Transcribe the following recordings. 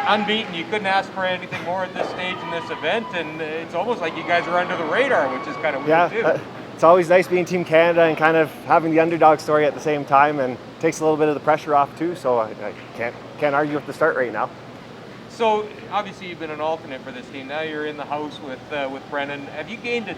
unbeaten. You couldn't ask for anything more at this stage in this event, and it's almost like you guys are under the radar, which is kind of weird too. It's always nice being Team Canada and kind of having the underdog story at the same time, and takes a little bit of the pressure off too. So I can't argue with the start right now. So obviously you've been an alternate for this team. Now you're in the house with Brennan. Have you gained a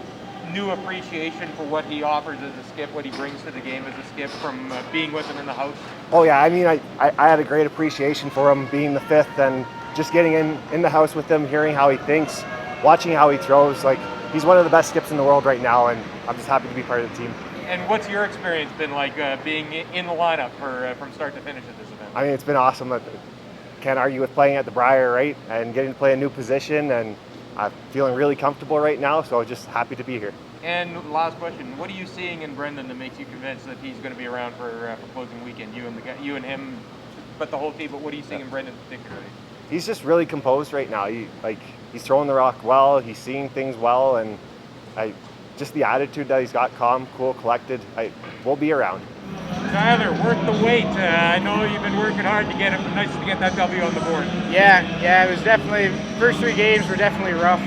new appreciation for what he offers as a skip, what he brings to the game as a skip from being with him in the house? Oh yeah, I mean I had a great appreciation for him being the fifth and just getting in the house with him, hearing how he thinks, watching how he throws. Like, he's one of the best skips in the world right now, and I'm just happy to be part of the team. And what's your experience been like being in the lineup from start to finish at this event? I mean, it's been awesome. I can't argue with playing at the Brier, right? And getting to play a new position, and I'm feeling really comfortable right now, so just happy to be here. And last question, what are you seeing in Brendan that makes you convinced that he's going to be around for closing weekend? You and him, but the whole team. But what are you seeing in Brendan particularly? He's just really composed right now. He's throwing the rock well. He's seeing things well, and just the attitude that he's got, calm, cool, collected. We'll be around. Tyler, work the weight. I know you've been working hard to get it, but nice to get that W on the board. Yeah, it was definitely, first three games were definitely rough.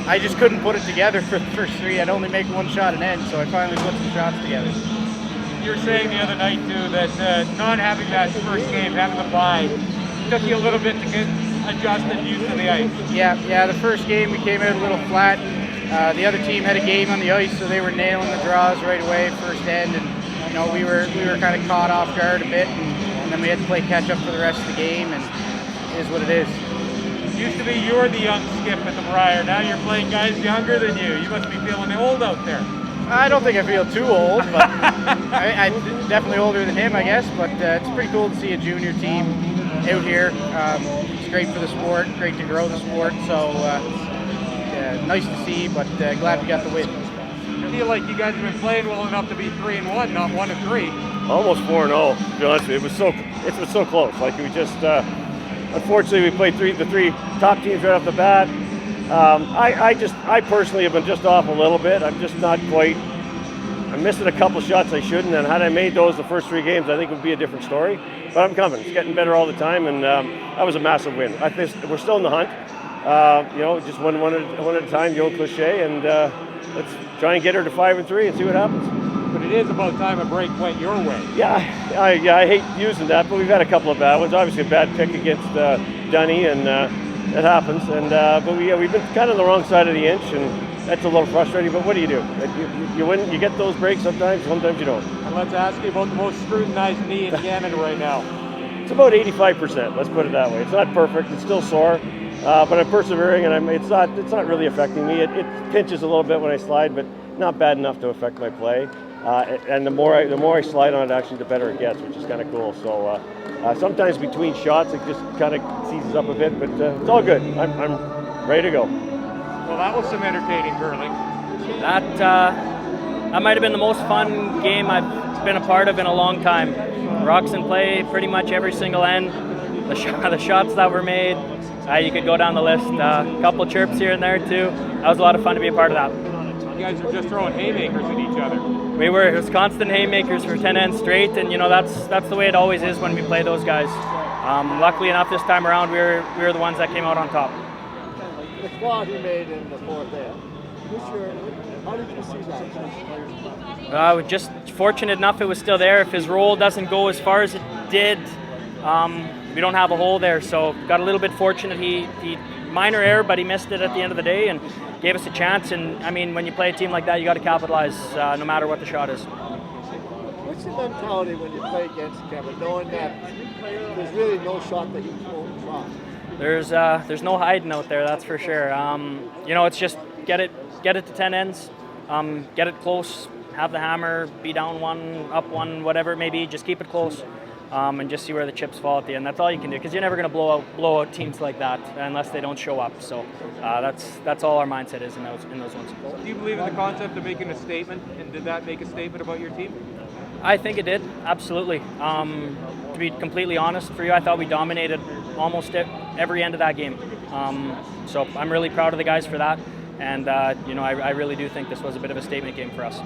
I just couldn't put it together for the first three. I'd only make one shot and end, so I finally put some shots together. You were saying the other night too that not having that first game, having the bye, took you a little bit to get adjusted, used to the ice. Yeah, the first game we came out a little flat. The other team had a game on the ice, so they were nailing the draws right away, first end, and we were kind of caught off guard a bit, and then we had to play catch up for the rest of the game, and it is what it is. Used to be you're the young skip at the Brier. Now you're playing guys younger than you. You must be feeling old out there. I don't think I feel too old, but I'm definitely older than him, I guess. But it's pretty cool to see a junior team out here. It's great for the sport, great to grow the sport. So nice to see, but glad we got the win. I feel like you guys have been playing well enough to be 3-1, not 1-3. Almost 4-0. To be honest with you, it was so close. Like, we just. Unfortunately, we played the three top teams right off the bat. I personally have been just off a little bit. I'm just not quite. I'm missing a couple shots I shouldn't, and had I made those the first three games, I think it would be a different story. But I'm coming. It's getting better all the time, and that was a massive win. I think we're still in the hunt. Just one at a time, the old cliche, and let's try and get her to 5-3 and see what happens. But it is about time a break went your way. Yeah, I hate using that, but we've had a couple of bad ones. Obviously, a bad pick against Dunny, and it happens. And but we've been kind of on the wrong side of the inch, and that's a little frustrating. But what do? You win. You get those breaks sometimes. Sometimes you don't. And let's ask you about the most scrutinized knee in Canada right now. It's about 85%. Let's put it that way. It's not perfect. It's still sore, but I'm persevering, and it's not really affecting me. It pinches a little bit when I slide, but not bad enough to affect my play. And the more I slide on it, actually, the better it gets, which is kind of cool. So sometimes between shots, it just kind of seizes up a bit, but it's all good. I'm ready to go. Well, that was some entertaining curling. That might have been the most fun game I've been a part of in a long time. Rocks in play pretty much every single end. The shots that were made, you could go down the list. A couple chirps here and there too. That was a lot of fun to be a part of that. You guys were just throwing haymakers at each other. It was constant haymakers for 10 ends straight, and that's the way it always is when we play those guys. Luckily enough, this time around, we were the ones that came out on top. The quad he made in the fourth end. How did you see that? Just fortunate enough it was still there. If his roll doesn't go as far as it did, we don't have a hole there. So got a little bit fortunate. He minor error, but he missed it at the end of the day and gave us a chance. And I mean, when you play a team like that, you got to capitalize no matter what the shot is. What's the mentality when you play against Kevin, knowing that there's really no shot that he won't try? There's no hiding out there, that's for sure. It's just get it to 10 ends, get it close, have the hammer, be down one, up one, whatever it may be, just keep it close. And just see where the chips fall at the end. That's all you can do, because you're never going to blow out teams like that unless they don't show up. So that's all our mindset is in those ones. Do you believe in the concept of making a statement, and did that make a statement about your team? I think it did, absolutely. To be completely honest for you, I thought we dominated almost every end of that game. So I'm really proud of the guys for that, and I really do think this was a bit of a statement game for us.